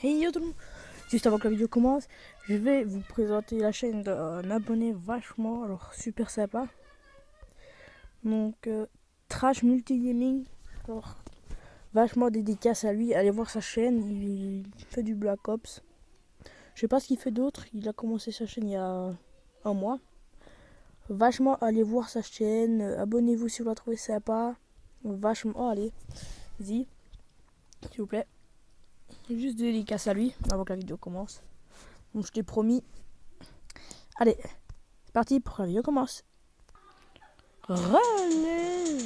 Hey yo tout le monde. Juste avant que la vidéo commence, je vais vous présenter la chaîne d'un abonné vachement, alors super sympa. Donc Trash Multigaming, alors vachement dédicace à lui. Allez voir sa chaîne, il fait du Black Ops. Je sais pas ce qu'il fait d'autre, il a commencé sa chaîne il y a un mois. Vachement allez voir sa chaîne, abonnez-vous si vous la trouvez sympa. Vachement, oh allez, vas-y, s'il vous plaît. Juste dédicace à lui avant que la vidéo commence. Donc je t'ai promis. Allez, c'est parti pour que la vidéo commence. Relais.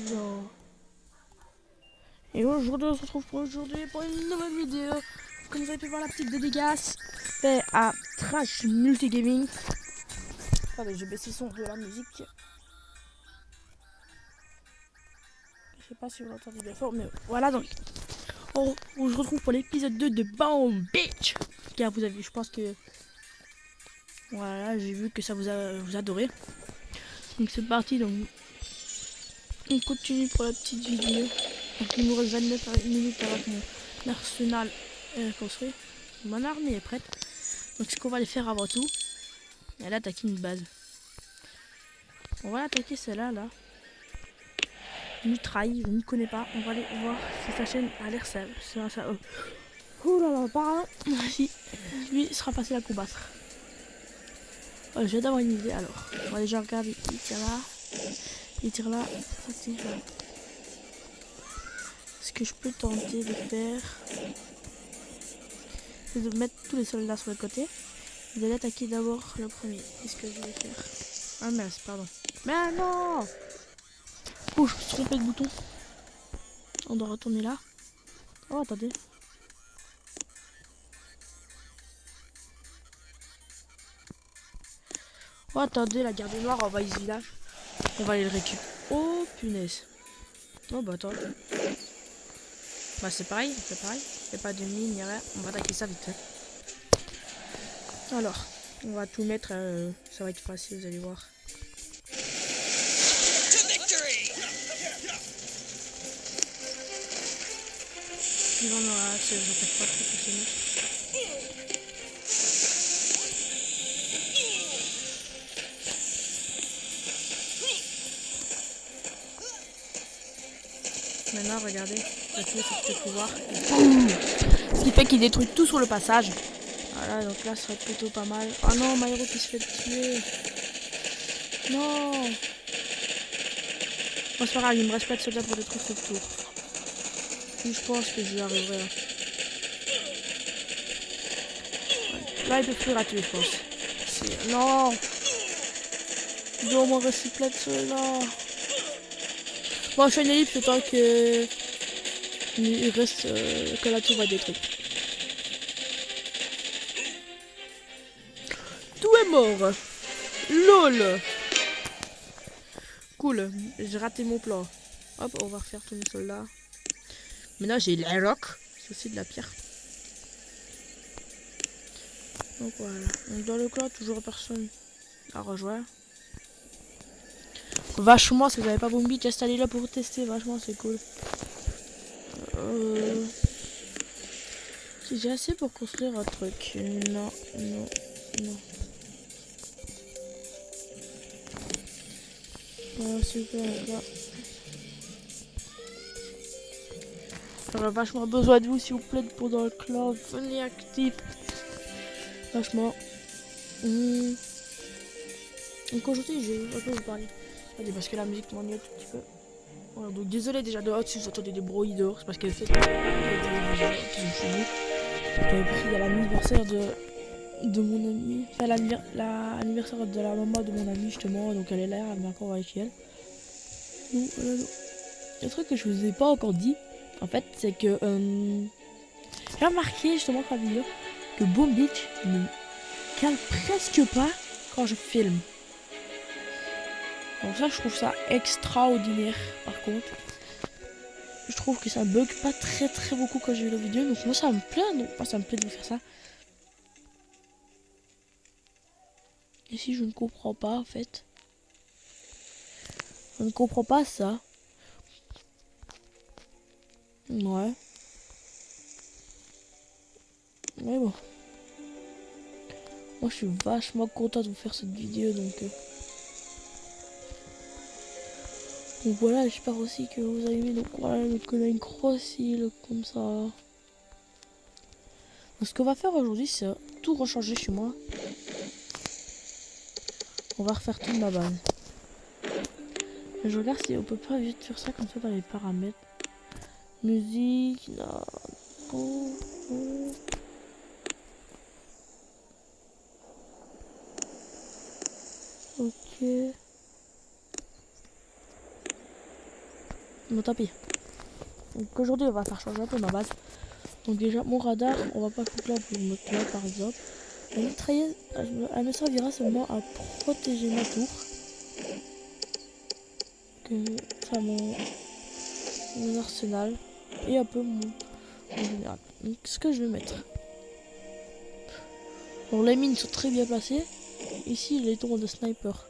Et aujourd'hui on se retrouve pour une nouvelle vidéo. Comme vous avez pu voir, la petite dédicace fait à Trash Multigaming. Attendez, j'ai baissé le son de la musique. Je sais pas si vous l'entendez bien fort, mais voilà. Donc on se retrouve pour l'épisode 2 de Bomb Beach. Car vous avez, je pense que voilà, j'ai vu que ça vous adorez. Donc c'est parti. Donc on continue pour la petite vidéo. Donc il nous reste 29 minutes avec mon arsenal construit. Mon armée est prête. Donc ce qu'on va aller faire avant tout, c'est aller attaquer une base. On va attaquer celle-là là. Mitraille, je n'y connais pas. On va aller voir si sa chaîne a l'air simple. Ouh là là, apparemment, si lui sera facile à combattre. Je viens d'avoir une idée alors. On va déjà regarder. Il tire là. Il tire là. Ça tire là. Ce que je peux tenter de faire, c'est de mettre tous les soldats sur le côté et d'aller attaquer d'abord le premier. C'est ce que je vais faire. Ah mince, pardon. Mais non! Oh, je me suis trompé de bouton. On doit retourner là. Oh, attendez. Oh, attendez, la garde noire envahit ce village. On va aller le récupérer. Oh, punaise. Oh, bah attends. Bah c'est pareil, c'est pareil. Il n'y a pas de mine, ni rien. On va attaquer ça vite fait. Alors, on va tout mettre. Ça va être facile, vous allez voir. Il en aura, je ne pas trop fonctionner. Maintenant, regardez, ça fait ce pouvoir. Ce qui fait qu'il détruit tout sur le passage. Voilà, donc là, ça serait plutôt pas mal. Oh non, my héros qui se fait tuer. Non. Bon, c'est pas grave, il me reste pas de soldats pour détruire ce tour. Et je pense que j'y arriverai. Là, il peut plus rater, je pense. Non. Il doit au moins rester plein de soldats. Bon, je suis une ellipse, tant que il reste que la tour va détruire. Tout est mort. LOL. Cool, j'ai raté mon plan. Hop, on va refaire tous mes soldats. Maintenant j'ai la rock, c'est aussi de la pierre. Donc voilà, donc dans le clan, toujours personne à rejoindre. Vachement, si vous n'avez pas Bomb Beach, installez-le pour vous tester, vachement c'est cool. Si j'ai assez pour construire un truc. Non, non, non. Voilà, super, là. J'aurais vachement besoin de vous, s'il vous plaît, pour dans le clan. Venez actif. Vachement. Donc aujourd'hui, je vais un peu vous parler. Attendez, parce que la musique m'ennuie un tout petit peu. Voilà, donc désolé déjà de si vous entendez des bruits dehors, c'est parce que c'est il y a l'anniversaire de mon ami. Enfin, l'anniversaire de la maman de mon ami, justement. Donc elle est là, elle m'a encore avec elle. Donc, le truc que je vous ai pas encore dit, en fait, c'est que j'ai remarqué justement sur la vidéo que Bomb Beach ne cale presque pas quand je filme. Donc ça, je trouve ça extraordinaire. Par contre, je trouve que ça bug pas très beaucoup quand j'ai vu la vidéo. Donc moi, ça me plaît. Donc moi, ça me plaît de vous faire ça. Et si je ne comprends pas, en fait, je ne comprends pas ça. Ouais. Mais bon. Moi je suis vachement content de vous faire cette vidéo donc voilà, j'espère aussi que vous avez aimé. Donc voilà, donc on a une grosse île comme ça. Donc ce qu'on va faire aujourd'hui, c'est tout rechanger chez moi. On va refaire toute ma base. Mais je regarde si on peut pas vite faire ça comme ça dans les paramètres. Musique, non. Oh, oh. Ok. Bon, tant pis. Donc aujourd'hui, on va faire changer un peu ma base. Donc déjà, mon radar, on va pas foutre là pour le mettre là par exemple. La mitrailleuse, elle me servira seulement à protéger ma tour. Enfin mon arsenal. Et un peu mon général. Donc ce que je vais mettre. Bon, les mines sont très bien placées. Ici, les tours de sniper.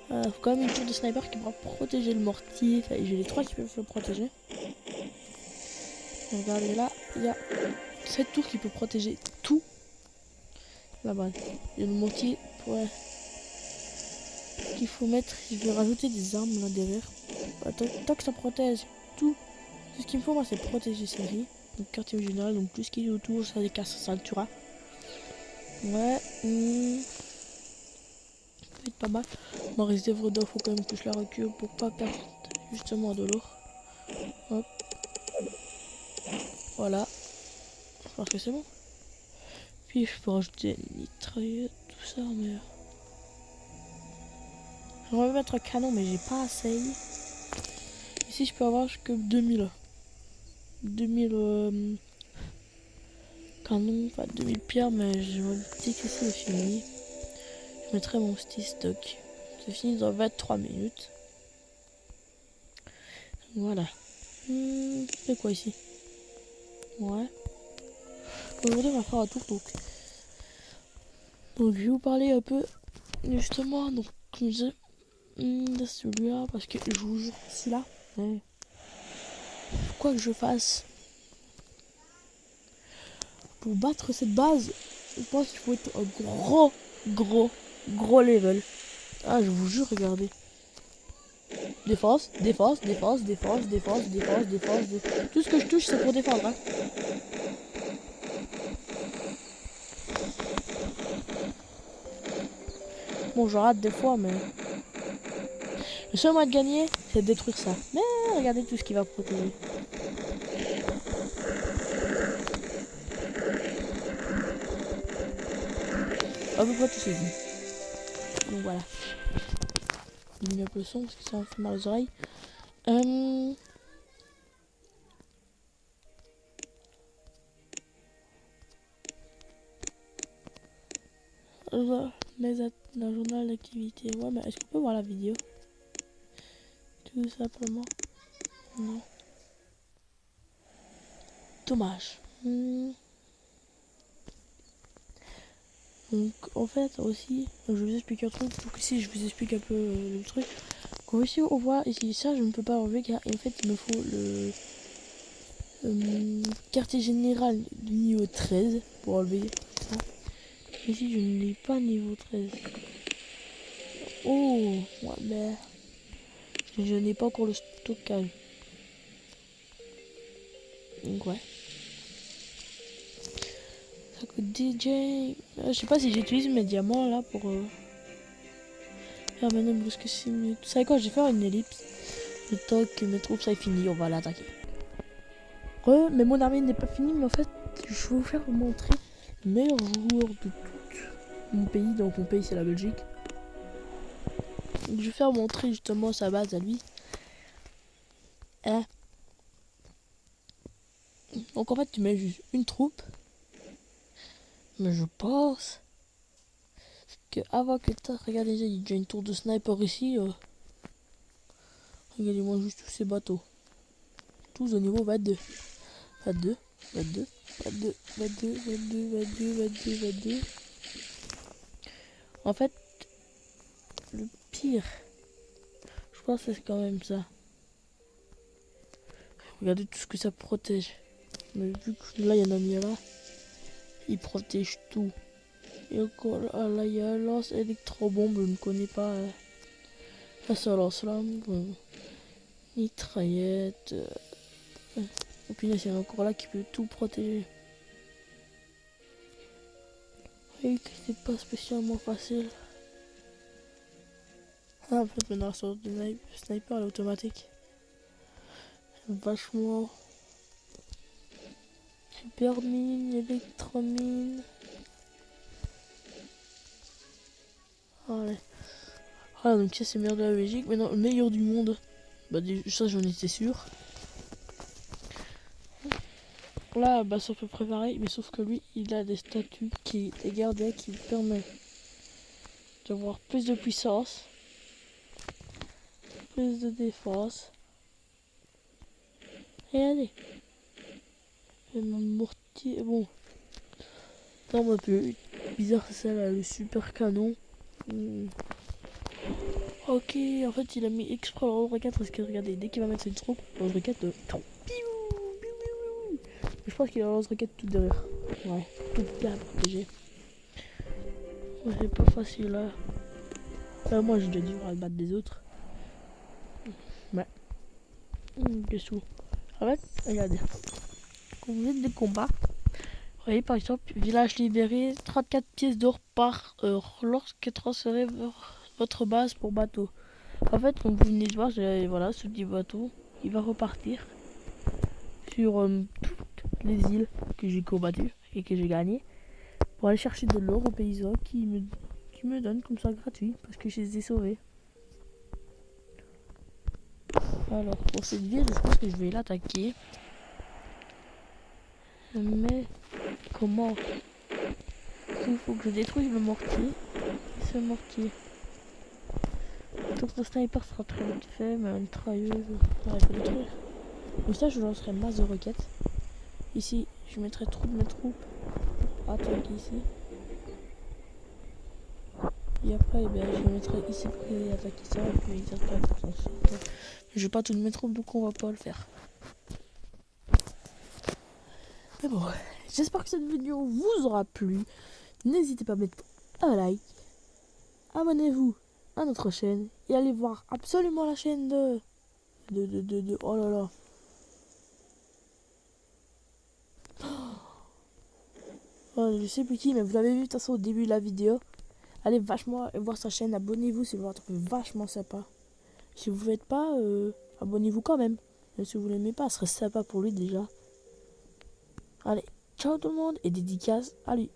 Faut quand même une tour de sniper qui pourra protéger le mortier. Enfin, j'ai les trois qui peuvent le protéger. Regardez là, il y a cette tour qui peut protéger tout. Là-bas, il y a le mortier. Ouais. Qu'il faut mettre, je vais rajouter des armes là derrière. Tant que ça protège tout. Ce qu'il me faut, moi, c'est protéger ces riz. Donc, quartier général, donc tout ce qui est autour, ça décasse, ça le tuera. Ouais. Ça va être pas mal. Ma réserve d'or, faut quand même que je la recule pour pas perdre justement de l'or. Hop. Voilà. Je pense que c'est bon. Puis je peux rajouter une mitrailleuse, tout ça, mais. J'aimerais mettre un canon, mais j'ai pas assez. Ici, je peux avoir que 2000. 2000 canons, enfin 2000 pierres, mais je me dis que c'est fini. Je mettrai mon petit stock. C'est fini dans 23 minutes. Voilà. C'est quoi ici? Ouais. Aujourd'hui, on va faire un tour donc je vais vous parler un peu justement donc comme je disais de celui-là parce que je vous jure celui-là quoi que je fasse pour battre cette base, je pense qu'il faut être un gros level. Ah, je vous jure, regardez. Défense. Tout ce que je touche c'est pour défendre hein. Bon, je rate des fois, mais le seul moyen de gagner, c'est de détruire ça. Mais regardez tout ce qui va protéger. À peu près tout c'est dit. Donc voilà. Je diminue un peu le son parce que ça me fait mal aux oreilles. La journal d'activité. Ouais, mais est-ce qu'on peut voir la vidéo? Tout simplement. Non. Dommage. Donc en fait aussi, je vais vous expliquer un truc. Donc ici je vous explique un peu le truc. Donc ici on voit ici ça je ne peux pas enlever car en fait il me faut le quartier général du niveau 13 pour enlever ça. Ici je ne l'ai pas niveau 13. Oh ouais, mais je n'ai pas encore le stockage. Donc ouais. Ça coûte DJ. Je sais pas si j'utilise mes diamants là pour faire maintenant plus que 6 minutes. Vous savez quoi, je vais faire une ellipse. Le temps que mes troupes soient finies, on va l'attaquer. Mais mon armée n'est pas finie, mais en fait, je vais vous faire montrer le meilleur joueur de tout mon pays. Donc mon pays c'est la Belgique. Donc, je vais faire montrer justement sa base à lui. Hein. Donc en fait tu mets juste une troupe. Mais je pense que avant que tu regardez, il y a déjà une tour de sniper ici. Regardez-moi juste tous ces bateaux. Tous au niveau 22. 22. En fait, le pire, je pense que c'est quand même ça. Regardez tout ce que ça protège. Mais vu que là, il y en a mis là. Il protège tout. Et encore là, il y a lance électrobombe, je ne connais pas ce lance-là. Bon. Mitraillette. Et puis là, il y a encore là qui peut tout protéger. Et que c'est pas spécialement facile. Ah, en fait, maintenant, la sorte de sniper, elle est automatique. Vachement. Super mine, électromine. Allez. Voilà, donc ça c'est le meilleur de la Belgique. Maintenant, le meilleur du monde. Bah, ça j'en étais sûr. Là, bah, c'est à peu près pareil, mais sauf que lui, il a des statuts des gardiens qui lui permettent d'avoir plus de puissance, plus de défense. Regardez. Et mon mortier, bon. Non, un peu bizarre, c'est ça là, le super canon. Ok, en fait, il a mis exprès le Rose 4 parce que regardez, dès qu'il va mettre une troupe, le Rose 4 je pense qu'il a la lance-roquette tout derrière. Ouais, tout bien protégé. Ouais, c'est pas facile là. Moi j'ai déjà du mal à le battre des autres. Ouais. Qu'est-ce que en fait, regardez. Quand vous êtes des combats, vous voyez par exemple, village libéré, 34 pièces d'or par heure lorsque transférez votre base pour bateau. En fait, comme vous venez de voir, voilà, ce petit bateau, il va repartir sur toutes les îles que j'ai combattues et que j'ai gagnées pour aller chercher de l'or aux paysans qui me donnent comme ça gratuit parce que je les ai sauvés. Alors pour cette ville, je pense que je vais l'attaquer. Mais comment? Il faut que je détruise le mortier. Et ce mortier. Donc le sniper sera très vite fait, mais une trailleuse, il faut détruire. Donc ça, je lancerai masse de roquettes. Ici, je mettrai trop de mes troupes à attaquer ici. Et après, je mettrai ici pour qu'ils attaquent ça, et puis ils attaquent ça. Je vais pas tout mettre trop, donc on va pas le faire. Mais bon, j'espère que cette vidéo vous aura plu. N'hésitez pas à mettre un like. Abonnez-vous à notre chaîne. Et allez voir absolument la chaîne de oh là là. Oh, je sais plus qui, mais vous l'avez vu de toute façon au début de la vidéo. Allez vachement voir sa chaîne. Abonnez-vous si vous la trouvez vachement sympa. Si vous ne faites pas, abonnez-vous quand même. Et si vous l'aimez pas, ce serait sympa pour lui déjà. Allez, ciao tout le monde et dédicace à lui.